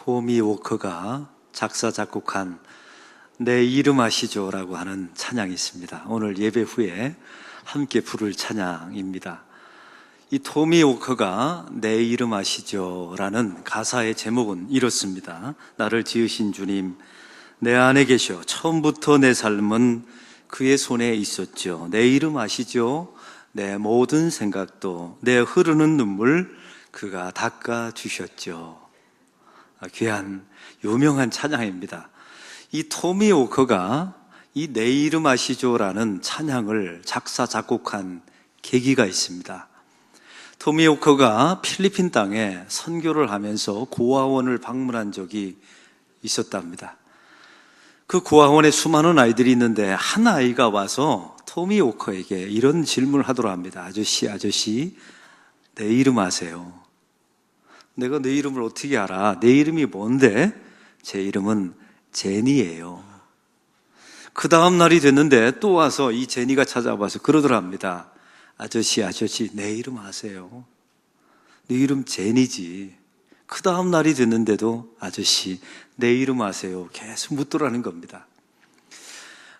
토미 워커가 작사 작곡한 내 이름 아시죠? 라고 하는 찬양이 있습니다. 오늘 예배 후에 함께 부를 찬양입니다. 이 토미 워커가 내 이름 아시죠? 라는 가사의 제목은 이렇습니다. 나를 지으신 주님, 내 안에 계셔 처음부터 내 삶은 그의 손에 있었죠. 내 이름 아시죠? 내 모든 생각도 내 흐르는 눈물 그가 닦아주셨죠. 귀한 유명한 찬양입니다. 이 토미 워커가 이 내 이름 아시죠? 라는 찬양을 작사 작곡한 계기가 있습니다. 토미 워커가 필리핀 땅에 선교를 하면서 고아원을 방문한 적이 있었답니다. 그 고아원에 수많은 아이들이 있는데 한 아이가 와서 토미 워커에게 이런 질문을 하더라 합니다. 아저씨, 내 이름 아세요? 내가 내 이름을 어떻게 알아? 내 이름이 뭔데? 제 이름은 제니예요. 그 다음 날이 됐는데 또 와서 이 제니가 찾아와서 그러더라 합니다. 아저씨, 내 이름 아세요? 내 이름 제니지. 그 다음 날이 됐는데도 아저씨, 내 이름 아세요? 계속 묻더라는 겁니다.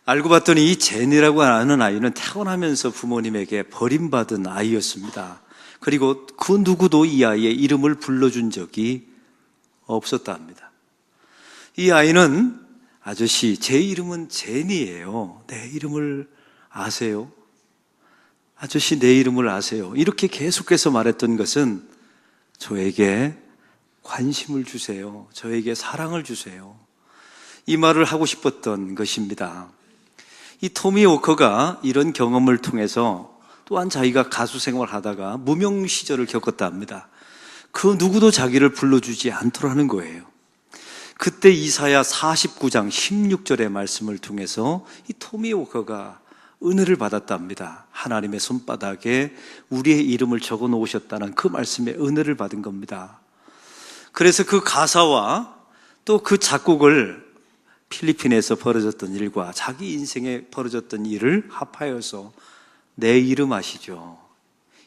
알고 봤더니 이 제니라고 하는 아이는 태어나면서 부모님에게 버림받은 아이였습니다. 그리고 그 누구도 이 아이의 이름을 불러준 적이 없었다 합니다. 이 아이는 아저씨, 제 이름은 제니예요. 내 이름을 아세요? 아저씨, 내 이름을 아세요? 이렇게 계속해서 말했던 것은 저에게 관심을 주세요. 저에게 사랑을 주세요. 이 말을 하고 싶었던 것입니다. 이 토미 워커가 이런 경험을 통해서 또한 자기가 가수 생활을 하다가 무명 시절을 겪었다 합니다. 그 누구도 자기를 불러주지 않도록 하는 거예요. 그때 이사야 49장 16절의 말씀을 통해서 이 토미 워커가 은혜를 받았답니다. 하나님의 손바닥에 우리의 이름을 적어 놓으셨다는 그 말씀에 은혜를 받은 겁니다. 그래서 그 가사와 또 그 작곡을 필리핀에서 벌어졌던 일과 자기 인생에 벌어졌던 일을 합하여서 내 이름 아시죠?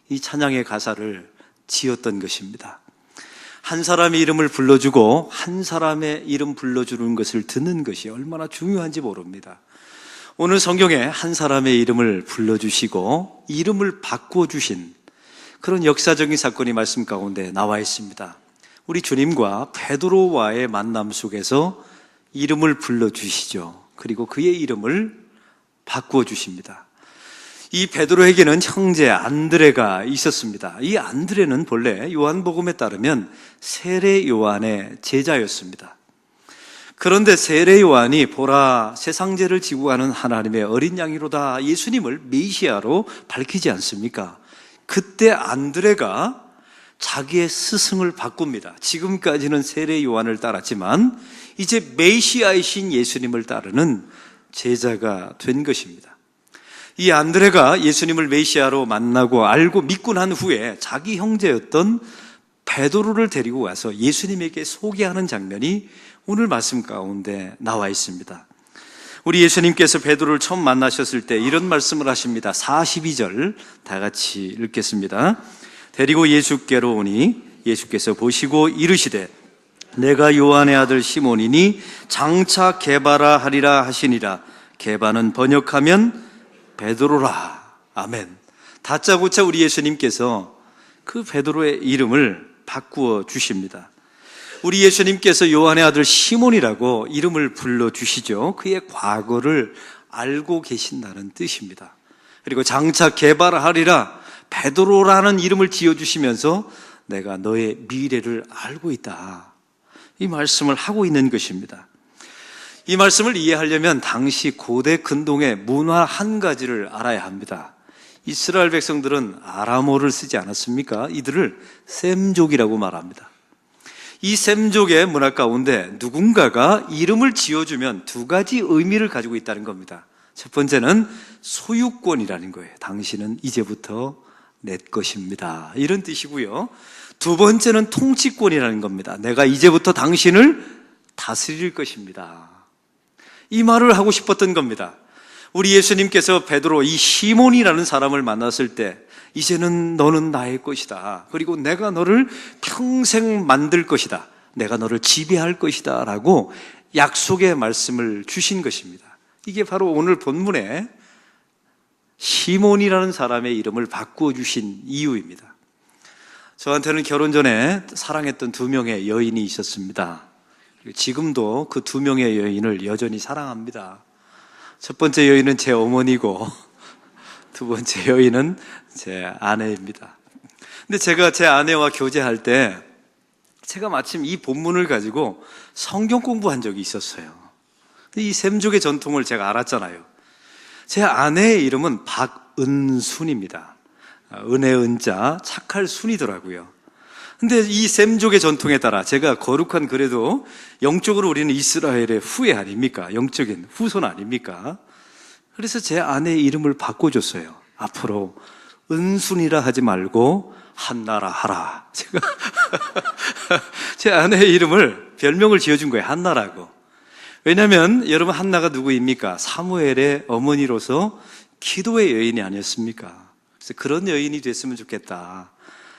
이 찬양의 가사를 지었던 것입니다. 한 사람의 이름을 불러주고 한 사람의 이름 불러주는 것을 듣는 것이 얼마나 중요한지 모릅니다. 오늘 성경에 한 사람의 이름을 불러주시고 이름을 바꿔주신 그런 역사적인 사건이 말씀 가운데 나와 있습니다. 우리 주님과 베드로와의 만남 속에서 이름을 불러주시죠. 그리고 그의 이름을 바꿔주십니다. 이 베드로에게는 형제 안드레가 있었습니다. 이 안드레는 본래 요한복음에 따르면 세례 요한의 제자였습니다. 그런데 세례 요한이 보라 세상 죄를 지고 가는 하나님의 어린 양이로다 예수님을 메시아로 밝히지 않습니까? 그때 안드레가 자기의 스승을 바꿉니다. 지금까지는 세례 요한을 따랐지만 이제 메시아이신 예수님을 따르는 제자가 된 것입니다. 이 안드레가 예수님을 메시아로 만나고 알고 믿고 난 후에 자기 형제였던 베드로를 데리고 와서 예수님에게 소개하는 장면이 오늘 말씀 가운데 나와 있습니다. 우리 예수님께서 베드로를 처음 만나셨을 때 이런 말씀을 하십니다. 42절 다 같이 읽겠습니다. 데리고 예수께로 오니 예수께서 보시고 이르시되 내가 요한의 아들 시몬이니 장차 게바라 하리라 하시니라. 게바는 번역하면 베드로라. 아멘. 다짜고짜 우리 예수님께서 그 베드로의 이름을 바꾸어 주십니다. 우리 예수님께서 요한의 아들 시몬이라고 이름을 불러주시죠. 그의 과거를 알고 계신다는 뜻입니다. 그리고 장차 게바라하리라 베드로라는 이름을 지어주시면서 내가 너의 미래를 알고 있다. 이 말씀을 하고 있는 것입니다. 이 말씀을 이해하려면 당시 고대 근동의 문화 한 가지를 알아야 합니다. 이스라엘 백성들은 아람어를 쓰지 않았습니까? 이들을 셈족이라고 말합니다. 이 셈족의 문화 가운데 누군가가 이름을 지어주면 두 가지 의미를 가지고 있다는 겁니다. 첫 번째는 소유권이라는 거예요. 당신은 이제부터 내 것입니다. 이런 뜻이고요. 두 번째는 통치권이라는 겁니다. 내가 이제부터 당신을 다스릴 것입니다. 이 말을 하고 싶었던 겁니다. 우리 예수님께서 베드로 이 시몬이라는 사람을 만났을 때 이제는 너는 나의 것이다. 그리고 내가 너를 평생 만들 것이다. 내가 너를 지배할 것이다 라고 약속의 말씀을 주신 것입니다. 이게 바로 오늘 본문에 시몬이라는 사람의 이름을 바꾸어 주신 이유입니다. 저한테는 결혼 전에 사랑했던 2명의 여인이 있었습니다. 지금도 그 2명의 여인을 여전히 사랑합니다. 첫 번째 여인은 제 어머니고 두 번째 여인은 제 아내입니다. 근데 제가 제 아내와 교제할 때 제가 마침 이 본문을 가지고 성경 공부한 적이 있었어요. 이 셈족의 전통을 제가 알았잖아요. 제 아내의 이름은 박은순입니다. 은혜 은자, 착할 순이더라고요. 근데 이 셈족의 전통에 따라 제가 거룩한, 그래도 영적으로 우리는 이스라엘의 후예 아닙니까? 영적인 후손 아닙니까? 그래서 제 아내의 이름을 바꿔줬어요. 앞으로 은순이라 하지 말고 한나라 하라. 제가 제 아내의 이름을, 별명을 지어준 거예요. 한나라고. 왜냐하면 여러분, 한나가 누구입니까? 사무엘의 어머니로서 기도의 여인이 아니었습니까? 그래서 그런 여인이 됐으면 좋겠다,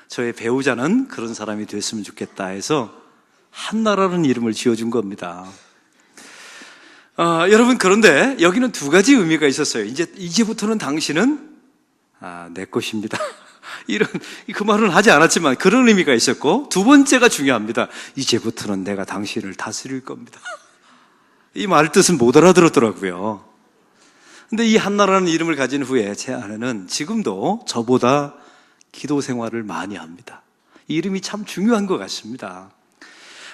저의 배우자는 그런 사람이 됐으면 좋겠다 해서 한나라는 이름을 지어준 겁니다. 여러분, 그런데 여기는 2가지 의미가 있었어요. 이제부터는 당신은 내 것입니다. 그 말은 하지 않았지만 그런 의미가 있었고, 2번째가 중요합니다. 이제부터는 내가 당신을 다스릴 겁니다. 이 말 뜻은 못 알아들었더라고요. 근데 이 한나라는 이름을 가진 후에 제 아내는 지금도 저보다 기도 생활을 많이 합니다. 이 이름이 참 중요한 것 같습니다.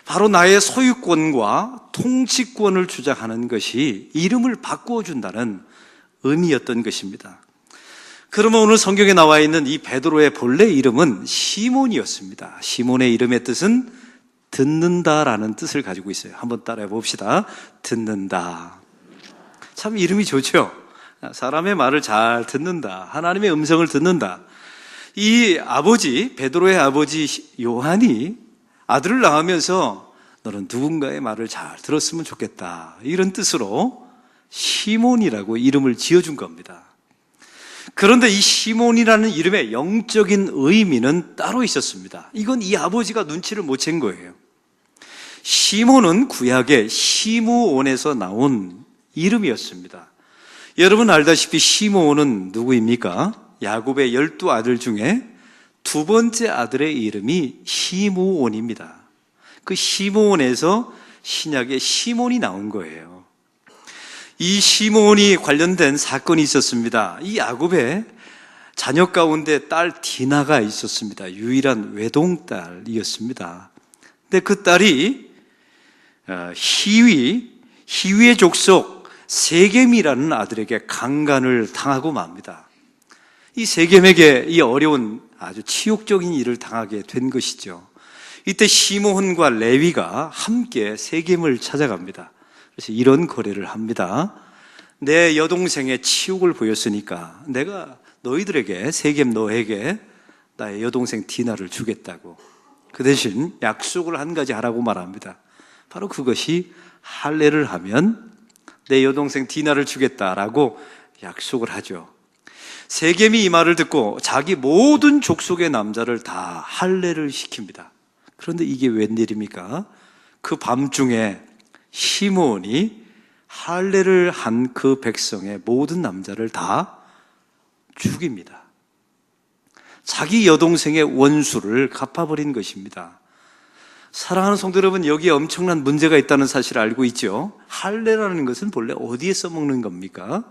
바로 나의 소유권과 통치권을 주장하는 것이 이름을 바꾸어 준다는 의미였던 것입니다. 그러면 오늘 성경에 나와 있는 이 베드로의 본래 이름은 시몬이었습니다. 시몬의 이름의 뜻은 듣는다라는 뜻을 가지고 있어요. 한번 따라해 봅시다. 듣는다. 참 이름이 좋죠? 사람의 말을 잘 듣는다. 하나님의 음성을 듣는다. 이 아버지, 베드로의 아버지 요한이 아들을 낳으면서 너는 누군가의 말을 잘 들었으면 좋겠다, 이런 뜻으로 시몬이라고 이름을 지어준 겁니다. 그런데 이 시몬이라는 이름의 영적인 의미는 따로 있었습니다. 이건 이 아버지가 눈치를 못 챈 거예요. 시몬은 구약의 시므온에서 나온 이름이었습니다. 여러분 알다시피 시므온은 누구입니까? 야곱의 12아들 중에 2번째 아들의 이름이 시므온입니다. 그 시므온에서 신약의 시몬이 나온 거예요. 이 시몬이 관련된 사건이 있었습니다. 이 야곱의 자녀 가운데 딸 디나가 있었습니다. 유일한 외동딸이었습니다. 근데 그 딸이 히위의 족속 세겜이라는 아들에게 강간을 당하고 맙니다. 이 세겜에게 이 어려운 아주 치욕적인 일을 당하게 된 것이죠. 이때 시므온과 레위가 함께 세겜을 찾아갑니다. 그래서 이런 거래를 합니다. 내 여동생의 치욕을 보였으니까 내가 너희들에게, 세겜 너에게 나의 여동생 디나를 주겠다고, 그 대신 약속을 한 가지 하라고 말합니다. 바로 그것이 할례를 하면 내 여동생 디나를 주겠다라고 약속을 하죠. 세겜이 이 말을 듣고 자기 모든 족속의 남자를 다 할례를 시킵니다. 그런데 이게 웬일입니까? 그 밤중에 시므온이 할례를 한 그 백성의 모든 남자를 다 죽입니다. 자기 여동생의 원수를 갚아버린 것입니다. 사랑하는 성도 여러분, 여기에 엄청난 문제가 있다는 사실을 알고 있죠? 할례라는 것은 본래 어디에 써먹는 겁니까?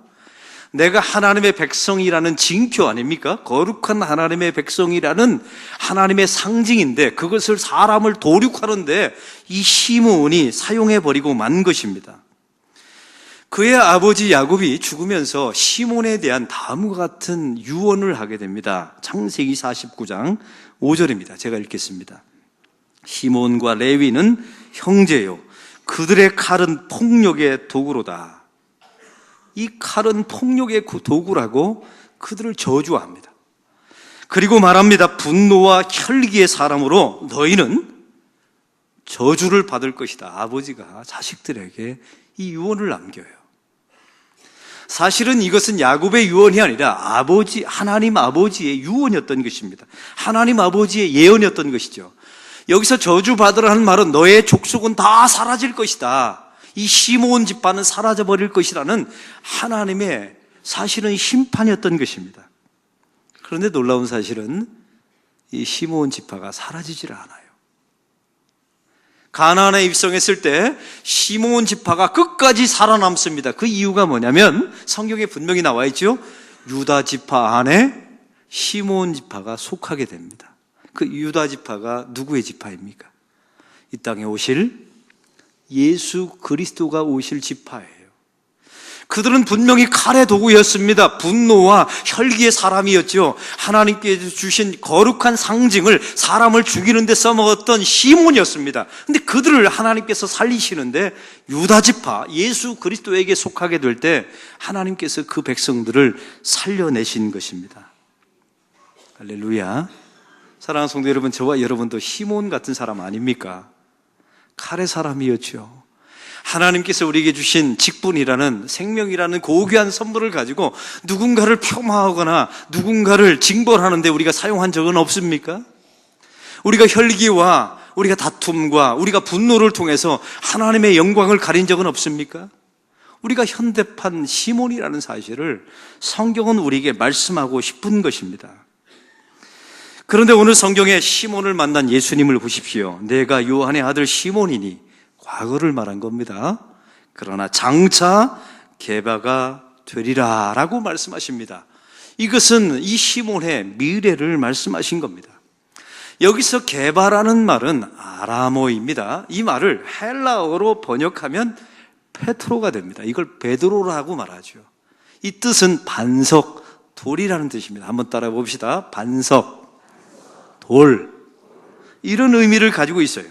내가 하나님의 백성이라는 징표 아닙니까? 거룩한 하나님의 백성이라는 하나님의 상징인데 그것을 사람을 도륙하는데 이 시므온이 사용해버리고 만 것입니다. 그의 아버지 야곱이 죽으면서 시몬에 대한 다음과 같은 유언을 하게 됩니다. 창세기 49장 5절입니다. 제가 읽겠습니다. 시몬과 레위는 형제요, 그들의 칼은 폭력의 도구로다. 이 칼은 폭력의 도구라고 그들을 저주합니다. 그리고 말합니다. 분노와 혈기의 사람으로 너희는 저주를 받을 것이다. 아버지가 자식들에게 이 유언을 남겨요. 사실은 이것은 야곱의 유언이 아니라 하나님 아버지의 유언이었던 것입니다. 하나님 아버지의 예언이었던 것이죠. 여기서 저주받으라는 말은 너의 족속은 다 사라질 것이다. 이 시므온 지파는 사라져버릴 것이라는 하나님의 사실은 심판이었던 것입니다. 그런데 놀라운 사실은 이 시므온 지파가 사라지질 않아요. 가나안에 입성했을 때 시므온 지파가 끝까지 살아남습니다. 그 이유가 뭐냐면 성경에 분명히 나와 있죠. 유다 지파 안에 시므온 지파가 속하게 됩니다. 그 유다 지파가 누구의 지파입니까? 이 땅에 오실 예수 그리스도가 오실 지파예요. 그들은 분명히 칼의 도구였습니다. 분노와 혈기의 사람이었죠. 하나님께서 주신 거룩한 상징을 사람을 죽이는 데 써먹었던 시몬이었습니다. 근데 그들을 하나님께서 살리시는데 유다 지파, 예수 그리스도에게 속하게 될 때 하나님께서 그 백성들을 살려내신 것입니다. 할렐루야. 사랑하는 성도 여러분, 저와 여러분도 시몬 같은 사람 아닙니까? 칼의 사람이었죠. 하나님께서 우리에게 주신 직분이라는 생명이라는 고귀한 선물을 가지고 누군가를 폄하하거나 누군가를 징벌하는데 우리가 사용한 적은 없습니까? 우리가 혈기와 우리가 다툼과 우리가 분노를 통해서 하나님의 영광을 가린 적은 없습니까? 우리가 현대판 시몬이라는 사실을 성경은 우리에게 말씀하고 싶은 것입니다. 그런데 오늘 성경에 시몬을 만난 예수님을 보십시오. 내가 요한의 아들 시몬이니, 과거를 말한 겁니다. 그러나 장차 게바가 되리라 라고 말씀하십니다. 이것은 이 시몬의 미래를 말씀하신 겁니다. 여기서 게바라는 말은 아람어입니다. 이 말을 헬라어로 번역하면 페트로가 됩니다. 이걸 베드로라고 말하죠. 이 뜻은 반석, 돌이라는 뜻입니다. 한번 따라 봅시다. 반석, 돌, 이런 의미를 가지고 있어요.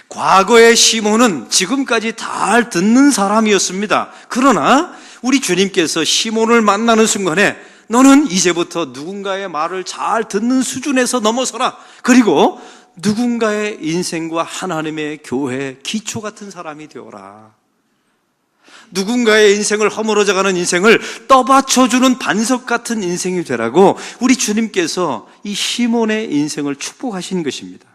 과거의 시몬은 지금까지 잘 듣는 사람이었습니다. 그러나 우리 주님께서 시몬을 만나는 순간에 너는 이제부터 누군가의 말을 잘 듣는 수준에서 넘어서라. 그리고 누군가의 인생과 하나님의 교회의 기초 같은 사람이 되어라. 누군가의 인생을 허물어져가는 인생을 떠받쳐주는 반석 같은 인생이 되라고 우리 주님께서 이 시몬의 인생을 축복하신 것입니다.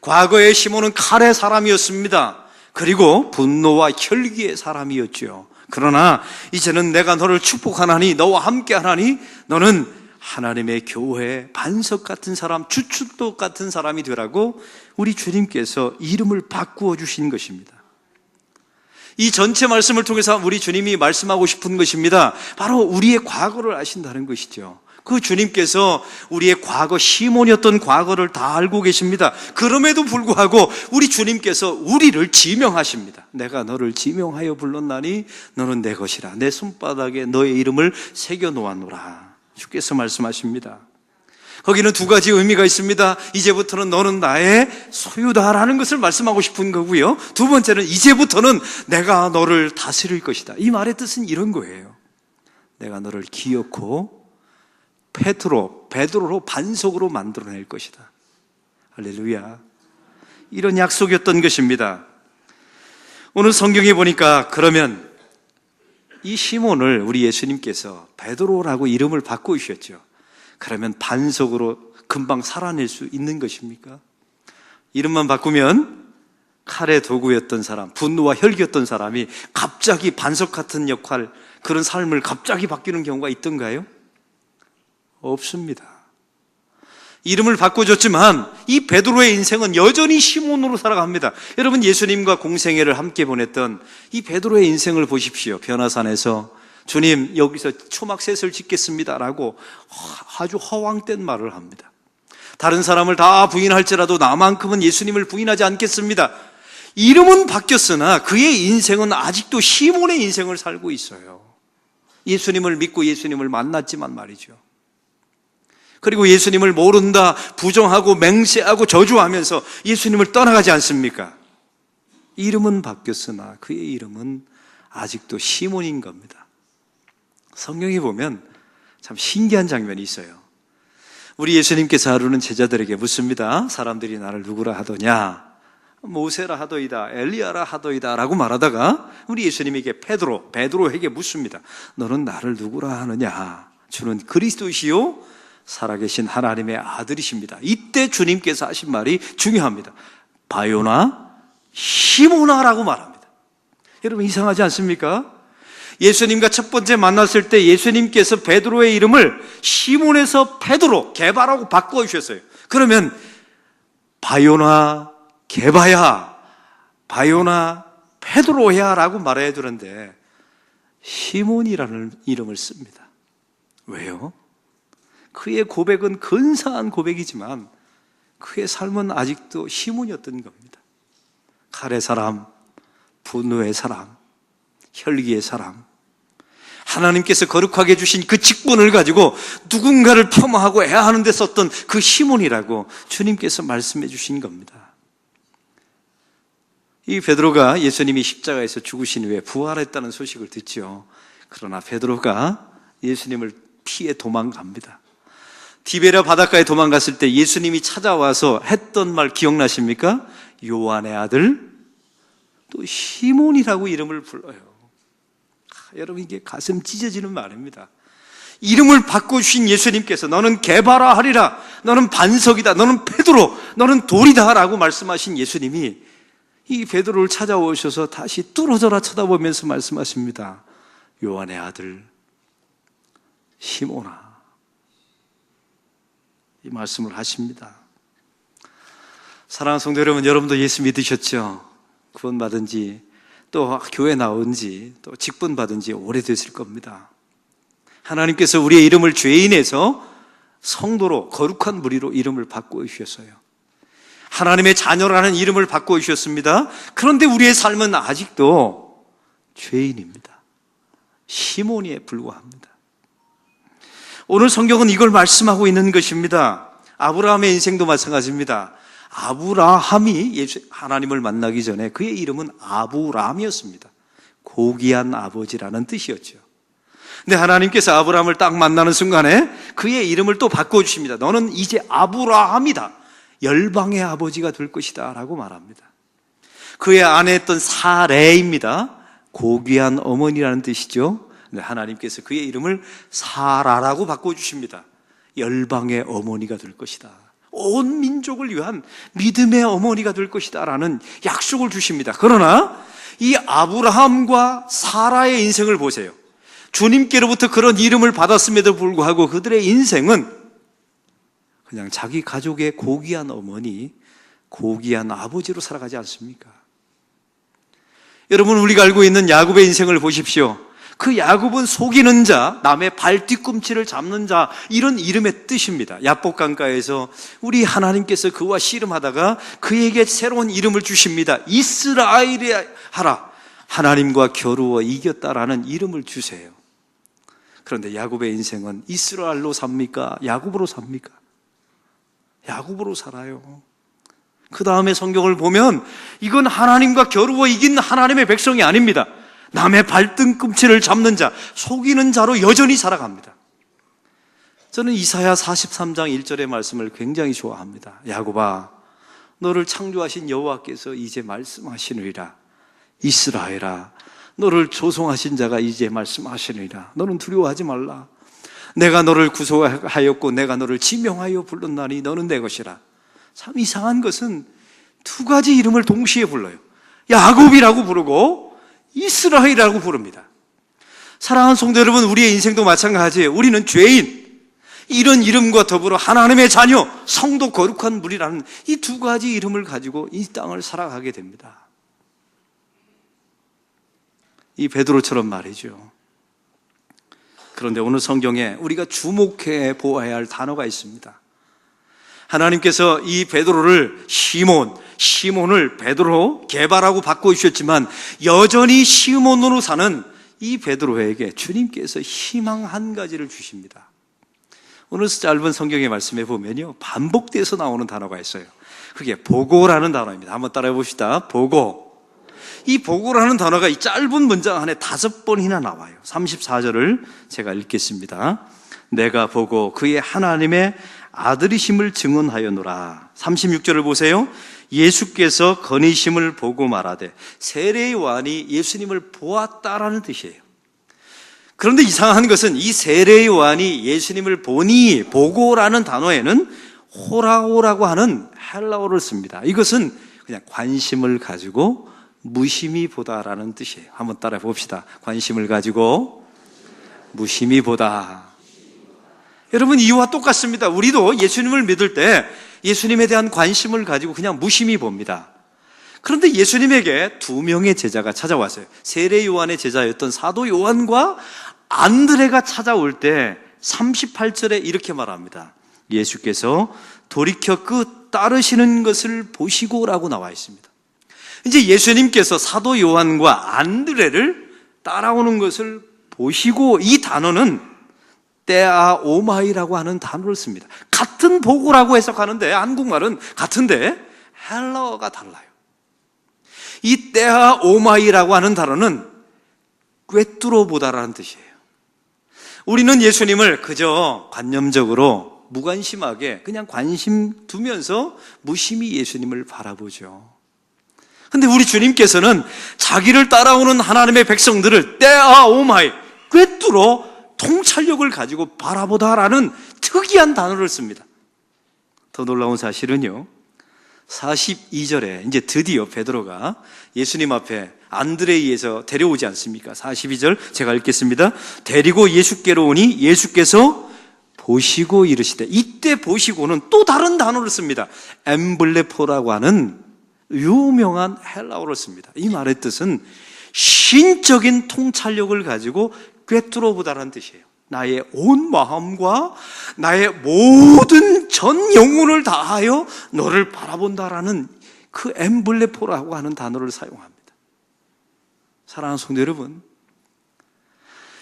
과거의 시몬은 칼의 사람이었습니다. 그리고 분노와 혈기의 사람이었죠. 그러나 이제는 내가 너를 축복하나니, 너와 함께 하나니, 너는 하나님의 교회의 반석 같은 사람, 주춧돌 같은 사람이 되라고 우리 주님께서 이름을 바꾸어 주신 것입니다. 이 전체 말씀을 통해서 우리 주님이 말씀하고 싶은 것입니다. 바로 우리의 과거를 아신다는 것이죠. 그 주님께서 우리의 과거, 시몬이었던 과거를 다 알고 계십니다. 그럼에도 불구하고 우리 주님께서 우리를 지명하십니다. 내가 너를 지명하여 불렀나니 너는 내 것이라. 내 손바닥에 너의 이름을 새겨 놓았노라. 주께서 말씀하십니다. 거기는 두 가지 의미가 있습니다. 이제부터는 너는 나의 소유다라는 것을 말씀하고 싶은 거고요. 두 번째는 이제부터는 내가 너를 다스릴 것이다. 이 말의 뜻은 이런 거예요. 내가 너를 기어코 베드로로 반석으로 만들어낼 것이다. 할렐루야. 이런 약속이었던 것입니다. 오늘 성경에 보니까 그러면 이 시몬을 우리 예수님께서 베드로라고 이름을 바꾸셨죠. 그러면 반석으로 금방 살아낼 수 있는 것입니까? 이름만 바꾸면 칼의 도구였던 사람, 분노와 혈기였던 사람이 갑자기 반석 같은 역할, 그런 삶을 갑자기 바뀌는 경우가 있던가요? 없습니다. 이름을 바꿔줬지만 이 베드로의 인생은 여전히 시몬으로 살아갑니다. 여러분, 예수님과 공생애를 함께 보냈던 이 베드로의 인생을 보십시오. 변화산에서 주님, 여기서 초막셋을 짓겠습니다라고 아주 허황된 말을 합니다. 다른 사람을 다 부인할지라도 나만큼은 예수님을 부인하지 않겠습니다. 이름은 바뀌었으나 그의 인생은 아직도 시몬의 인생을 살고 있어요. 예수님을 믿고 예수님을 만났지만 말이죠. 그리고 예수님을 모른다, 부정하고 맹세하고 저주하면서 예수님을 떠나가지 않습니까? 이름은 바뀌었으나 그의 이름은 아직도 시몬인 겁니다. 성경에 보면 참 신기한 장면이 있어요. 우리 예수님께서 하루는 제자들에게 묻습니다. 사람들이 나를 누구라 하더냐? 모세라 하더이다, 엘리야라 하더이다 라고 말하다가 우리 예수님에게 베드로에게 묻습니다. 너는 나를 누구라 하느냐? 주는 그리스도시요 살아계신 하나님의 아들이십니다. 이때 주님께서 하신 말이 중요합니다. 바요나 시모나라고 말합니다. 여러분, 이상하지 않습니까? 예수님과 첫 번째 만났을 때 예수님께서 베드로의 이름을 시몬에서 베드로, 게바라고 바꾸어 주셨어요. 그러면 바요나 게바야, 바요나 베드로야 라고 말해야 되는데 시몬이라는 이름을 씁니다. 왜요? 그의 고백은 근사한 고백이지만 그의 삶은 아직도 시몬이었던 겁니다. 칼의 사람, 분노의 사람, 혈기의 사람, 하나님께서 거룩하게 주신 그 직분을 가지고 누군가를 폄하하고 애하는 데 썼던 그 시몬이라고 주님께서 말씀해 주신 겁니다. 이 베드로가 예수님이 십자가에서 죽으신 후에 부활했다는 소식을 듣죠. 그러나 베드로가 예수님을 피해 도망갑니다. 디베랴 바닷가에 도망갔을 때 예수님이 찾아와서 했던 말 기억나십니까? 요한의 아들, 또 시몬이라고 이름을 불러요. 여러분, 이게 가슴 찢어지는 말입니다. 이름을 바꿔주신 예수님께서 너는 게바라 하리라, 너는 반석이다, 너는 베드로, 너는 돌이다 라고 말씀하신 예수님이 이 베드로를 찾아오셔서 다시 뚫어져라 쳐다보면서 말씀하십니다. 요한의 아들 시몬아, 이 말씀을 하십니다. 사랑하는 성도 여러분, 여러분도 예수 믿으셨죠? 구원받은 지, 또 교회 나온 지, 또 직분 받은 지 오래됐을 겁니다. 하나님께서 우리의 이름을 죄인에서 성도로, 거룩한 무리로 이름을 바꾸어 주셨어요. 하나님의 자녀라는 이름을 바꾸어 주셨습니다. 그런데 우리의 삶은 아직도 죄인입니다. 시몬이에 불과합니다. 오늘 성경은 이걸 말씀하고 있는 것입니다. 아브라함의 인생도 마찬가지입니다. 아브라함이 하나님을 만나기 전에 그의 이름은 아브람이었습니다. 고귀한 아버지라는 뜻이었죠. 근데 하나님께서 아브라함을 딱 만나는 순간에 그의 이름을 또 바꿔주십니다. 너는 이제 아브라함이다, 열방의 아버지가 될 것이다 라고 말합니다. 그의 아내였던 사레입니다. 고귀한 어머니라는 뜻이죠. 근데 하나님께서 그의 이름을 사라라고 바꿔주십니다. 열방의 어머니가 될 것이다, 온 민족을 위한 믿음의 어머니가 될 것이다 라는 약속을 주십니다. 그러나 이 아브라함과 사라의 인생을 보세요. 주님께로부터 그런 이름을 받았음에도 불구하고 그들의 인생은 그냥 자기 가족의 고귀한 어머니, 고귀한 아버지로 살아가지 않습니까? 여러분, 우리가 알고 있는 야곱의 인생을 보십시오. 그 야곱은 속이는 자, 남의 발 뒤꿈치를 잡는 자, 이런 이름의 뜻입니다. 야복 강가에서 우리 하나님께서 그와 씨름하다가 그에게 새로운 이름을 주십니다. 이스라엘이 하라, 하나님과 겨루어 이겼다라는 이름을 주세요. 그런데 야곱의 인생은 이스라엘로 삽니까? 야곱으로 삽니까? 야곱으로 살아요. 그 다음에 성경을 보면 이건 하나님과 겨루어 이긴 하나님의 백성이 아닙니다. 남의 발등꿈치를 잡는 자, 속이는 자로 여전히 살아갑니다. 저는 이사야 43장 1절의 말씀을 굉장히 좋아합니다. 야곱아, 너를 창조하신 여호와께서 이제 말씀하시느니라. 이스라엘아, 너를 조성하신 자가 이제 말씀하시느니라. 너는 두려워하지 말라. 내가 너를 구속하였고 내가 너를 지명하여 불렀나니 너는 내 것이라. 참 이상한 것은 두 가지 이름을 동시에 불러요. 야곱이라고 부르고 이스라엘이라고 부릅니다. 사랑하는 성도 여러분, 우리의 인생도 마찬가지예요. 우리는 죄인, 이런 이름과 더불어 하나님의 자녀, 성도 거룩한 무리라는 이 두 가지 이름을 가지고 이 땅을 살아가게 됩니다. 이 베드로처럼 말이죠. 그런데 오늘 성경에 우리가 주목해 보아야 할 단어가 있습니다. 하나님께서 이 베드로를 시몬을 베드로, 게바라고 바꿔주셨지만 여전히 시몬으로 사는 이 베드로에게 주님께서 희망 한 가지를 주십니다. 오늘 짧은 성경의 말씀에 보면요, 반복돼서 나오는 단어가 있어요. 그게 보고라는 단어입니다. 한번 따라해 봅시다. 보고. 이 보고라는 단어가 이 짧은 문장 안에 5번이나 나와요. 34절을 제가 읽겠습니다. 내가 보고 그의 하나님의 아들이심을 증언하여노라. 36절을 보세요. 예수께서 건의심을 보고 말하되, 세례의 요한이 예수님을 보았다라는 뜻이에요. 그런데 이상한 것은 이 세례 요한이 예수님을 보고라는 단어에는 호라오라고 하는 헬라어를 씁니다. 이것은 그냥 관심을 가지고 무심히 보다라는 뜻이에요. 한번 따라해 봅시다. 관심을 가지고 무심히 보다. 여러분, 이와 똑같습니다. 우리도 예수님을 믿을 때 예수님에 대한 관심을 가지고 그냥 무심히 봅니다. 그런데 예수님에게 두 명의 제자가 찾아왔어요. 세례 요한의 제자였던 사도 요한과 안드레가 찾아올 때 38절에 이렇게 말합니다. 예수께서 돌이켜 그 따르시는 것을 보시고라고 나와 있습니다. 이제 예수님께서 사도 요한과 안드레를 따라오는 것을 보시고, 이 단어는 떼아오마이라고 하는 단어를 씁니다. 같은 보고라고 해석하는데 한국말은 같은데 헬라어가 달라요. 이 떼아오마이라고 하는 단어는 꿰뚫어 보다라는 뜻이에요. 우리는 예수님을 그저 관념적으로 무관심하게 그냥 관심 두면서 무심히 예수님을 바라보죠. 근데 우리 주님께서는 자기를 따라오는 하나님의 백성들을 떼아오마이, 꿰뚫어 통찰력을 가지고 바라보다라는 특이한 단어를 씁니다. 더 놀라운 사실은요, 42절에 이제 드디어 베드로가 예수님 앞에 안드레에 의해서 데려오지 않습니까? 42절 제가 읽겠습니다. 데리고 예수께로 오니 예수께서 보시고 이르시되, 이때 보시고는 또 다른 단어를 씁니다. 엠블레포라고 하는 유명한 헬라어를 씁니다. 이 말의 뜻은 신적인 통찰력을 가지고 꿰뚫어 보다라는 뜻이에요. 나의 온 마음과 나의 모든 전 영혼을 다하여 너를 바라본다라는 그 엠블레포라고 하는 단어를 사용합니다. 사랑하는 성도 여러분,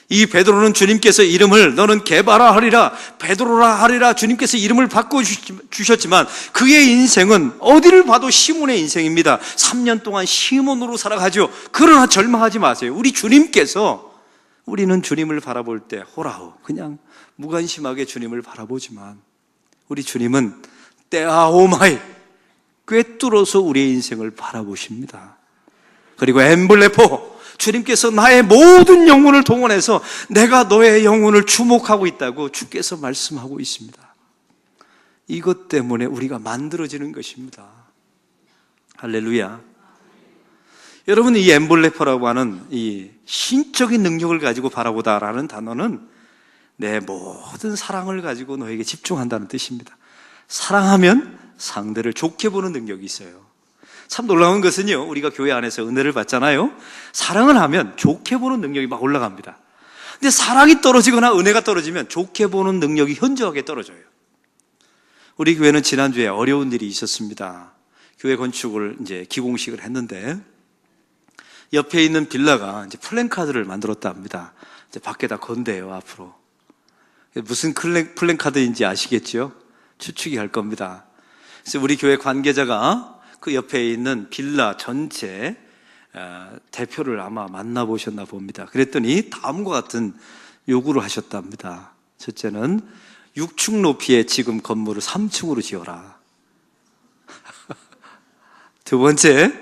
이 베드로는 주님께서 이름을 너는 게바라 하리라, 베드로라 하리라 주님께서 이름을 바꿔주셨지만 그의 인생은 어디를 봐도 시몬의 인생입니다. 3년 동안 시몬으로 살아가죠. 그러나 절망하지 마세요. 우리 주님께서, 우리는 주님을 바라볼 때 호라우 그냥 무관심하게 주님을 바라보지만 우리 주님은 떼아오마이, 꿰뚫어서 우리의 인생을 바라보십니다. 그리고 엠블레포, 주님께서 나의 모든 영혼을 동원해서 내가 너의 영혼을 주목하고 있다고 주께서 말씀하고 있습니다. 이것 때문에 우리가 만들어지는 것입니다. 할렐루야. 여러분, 이 엠블레포라고 하는 이 신적인 능력을 가지고 바라보다라는 단어는 내 모든 사랑을 가지고 너에게 집중한다는 뜻입니다. 사랑하면 상대를 좋게 보는 능력이 있어요. 참 놀라운 것은요, 우리가 교회 안에서 은혜를 받잖아요. 사랑을 하면 좋게 보는 능력이 막 올라갑니다. 근데 사랑이 떨어지거나 은혜가 떨어지면 좋게 보는 능력이 현저하게 떨어져요. 우리 교회는 지난주에 어려운 일이 있었습니다. 교회 건축을 이제 기공식을 했는데 옆에 있는 빌라가 이제 플랜카드를 만들었다 합니다. 이제 밖에다 건대요, 앞으로. 무슨 플랜카드인지 아시겠죠? 추측이 할 겁니다. 그래서 우리 교회 관계자가 그 옆에 있는 빌라 전체 대표를 아마 만나보셨나 봅니다. 그랬더니 다음과 같은 요구를 하셨답니다. 첫째는 6층 높이의 지금 건물을 3층으로 지어라. 두 번째,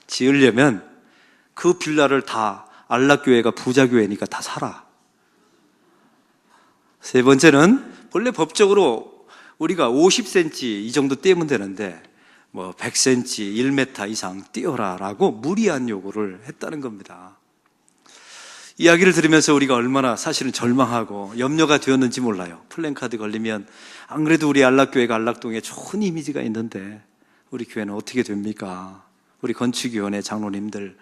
지으려면 그 빌라를 다 안락교회가 부자교회니까 다 사라. 세 번째는 원래 법적으로 우리가 50cm 이 정도 떼면 되는데 100cm, 1m 이상 띄어라라고 무리한 요구를 했다는 겁니다. 이야기를 들으면서 우리가 얼마나 사실은 절망하고 염려가 되었는지 몰라요. 플랜카드 걸리면 안 그래도 우리 안락교회가 안락동에 좋은 이미지가 있는데 우리 교회는 어떻게 됩니까? 우리 건축위원회 장로님들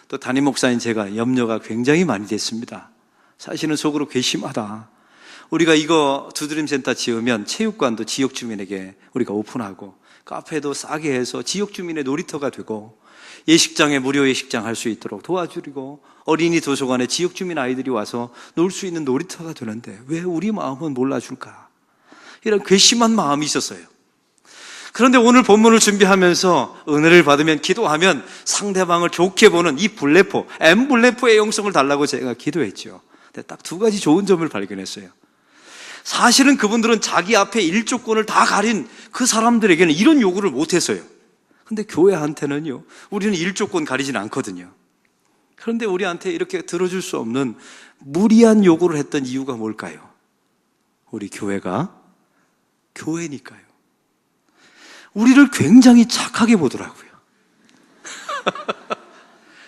또 담임 목사인 제가 염려가 굉장히 많이 됐습니다. 사실은 속으로 괘씸하다. 우리가 이거 두드림센터 지으면 체육관도 지역 주민에게 우리가 오픈하고 카페도 싸게 해서 지역 주민의 놀이터가 되고 예식장에 무료 예식장 할 수 있도록 도와주고 어린이 도서관에 지역 주민 아이들이 와서 놀 수 있는 놀이터가 되는데 왜 우리 마음은 몰라줄까? 이런 괘씸한 마음이 있었어요. 그런데 오늘 본문을 준비하면서 은혜를 받으면 기도하면 상대방을 좋게 보는 이 블레포, 엠블레포의 영성을 달라고 제가 기도했죠. 근데 딱 두 가지 좋은 점을 발견했어요. 사실은 그분들은 자기 앞에 일조권을 다 가린 그 사람들에게는 이런 요구를 못했어요. 근데 교회한테는요, 우리는 일조권 가리진 않거든요. 그런데 우리한테 이렇게 들어줄 수 없는 무리한 요구를 했던 이유가 뭘까요? 우리 교회가 교회니까요. 우리를 굉장히 착하게 보더라고요.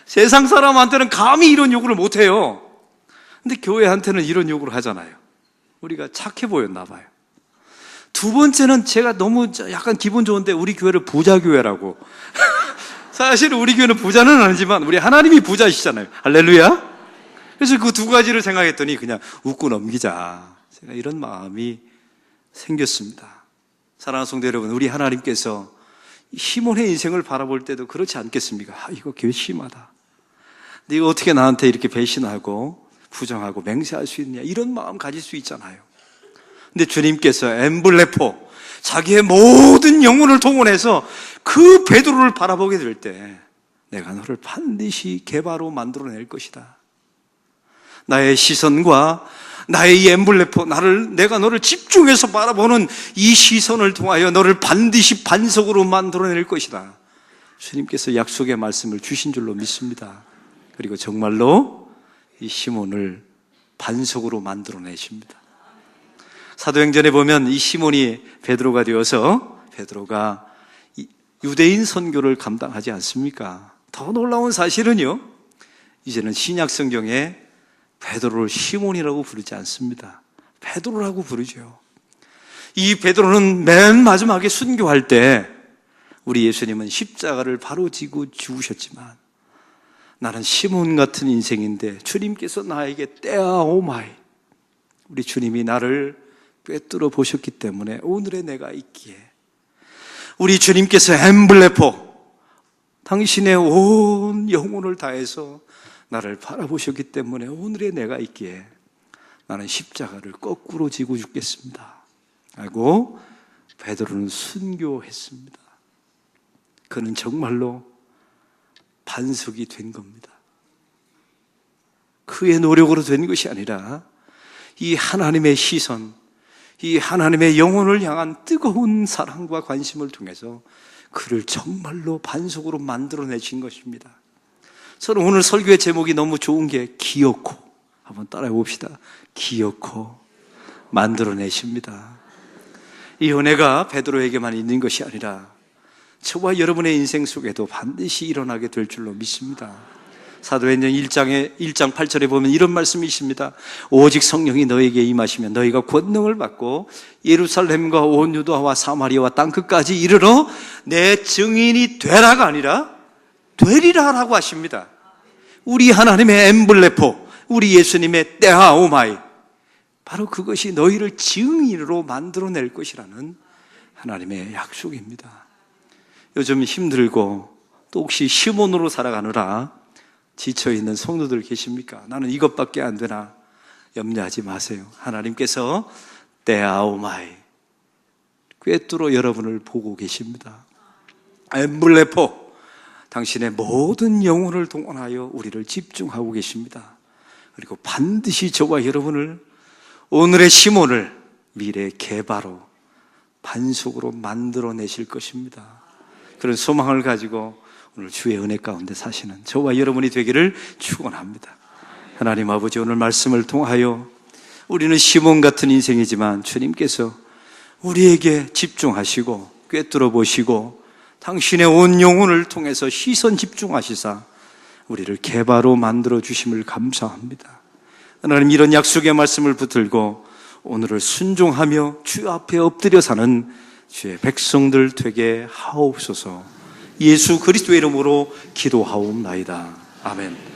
세상 사람한테는 감히 이런 요구를 못해요. 근데 교회한테는 이런 요구를 하잖아요. 우리가 착해 보였나 봐요. 두 번째는 제가 너무 약간 기분 좋은데 우리 교회를 부자교회라고. 사실 우리 교회는 부자는 아니지만 우리 하나님이 부자이시잖아요. 할렐루야. 그래서 그 두 가지를 생각했더니 그냥 웃고 넘기자, 제가 이런 마음이 생겼습니다. 사랑하는 성도 여러분, 우리 하나님께서 시몬의 인생을 바라볼 때도 그렇지 않겠습니까? 이거 괘씸하다, 네가 어떻게 나한테 이렇게 배신하고 부정하고 맹세할 수 있느냐, 이런 마음 가질 수 있잖아요. 근데 주님께서 엠블레포, 자기의 모든 영혼을 동원해서 그 베드로를 바라보게 될 때 내가 너를 반드시 개바로 만들어낼 것이다. 나의 시선과 나의 이 엠블레포, 내가 너를 집중해서 바라보는 이 시선을 통하여 너를 반드시 반석으로 만들어낼 것이다. 주님께서 약속의 말씀을 주신 줄로 믿습니다. 그리고 정말로 이 시몬을 반석으로 만들어내십니다. 사도행전에 보면 이 시몬이 베드로가 되어서 베드로가 유대인 선교를 감당하지 않습니까? 더 놀라운 사실은요, 이제는 신약 성경에 베드로를 시몬이라고 부르지 않습니다. 베드로라고 부르죠. 이 베드로는 맨 마지막에 순교할 때 우리 예수님은 십자가를 바로 지고 죽으셨지만, 나는 시몬 같은 인생인데 주님께서 나에게 떼아오마이, 우리 주님이 나를 꿰뚫어 보셨기 때문에 오늘의 내가 있기에, 우리 주님께서 엠블레포, 당신의 온 영혼을 다해서 나를 바라보셨기 때문에 오늘의 내가 있기에 나는 십자가를 거꾸로 지고 죽겠습니다 하고 베드로는 순교했습니다. 그는 정말로 반석이 된 겁니다. 그의 노력으로 된 것이 아니라 이 하나님의 시선, 이 하나님의 영혼을 향한 뜨거운 사랑과 관심을 통해서 그를 정말로 반석으로 만들어내신 것입니다. 저는 오늘 설교의 제목이 너무 좋은 게 기어코, 한번 따라해 봅시다. 기어코 만들어내십니다. 이 은혜가 베드로에게만 있는 것이 아니라 저와 여러분의 인생 속에도 반드시 일어나게 될 줄로 믿습니다. 사도행전 1장 8절에 보면 이런 말씀이 있습니다. 오직 성령이 너에게 임하시면 너희가 권능을 받고 예루살렘과 온 유다와 사마리아와 땅끝까지 이르러 내 증인이 되라가 아니라 되리라라고 하십니다. 우리 하나님의 엠블레포, 우리 예수님의 떼아오마이, 바로 그것이 너희를 증인으로 만들어낼 것이라는 하나님의 약속입니다. 요즘 힘들고 또 혹시 시몬으로 살아가느라 지쳐있는 성도들 계십니까? 나는 이것밖에 안 되나? 염려하지 마세요. 하나님께서 떼아오마이, 꿰뚫어 여러분을 보고 계십니다. 엠블레포, 당신의 모든 영혼을 동원하여 우리를 집중하고 계십니다. 그리고 반드시 저와 여러분을, 오늘의 시몬을 미래의 개바로, 반석으로 만들어내실 것입니다. 그런 소망을 가지고 오늘 주의 은혜 가운데 사시는 저와 여러분이 되기를 축원합니다. 하나님 아버지, 오늘 말씀을 통하여 우리는 시몬 같은 인생이지만 주님께서 우리에게 집중하시고 꿰뚫어 보시고 당신의 온 영혼을 통해서 시선 집중하시사 우리를 개바로 만들어 주심을 감사합니다. 하나님, 이런 약속의 말씀을 붙들고 오늘을 순종하며 주 앞에 엎드려 사는 주의 백성들 되게 하옵소서. 예수 그리스도의 이름으로 기도하옵나이다. 아멘.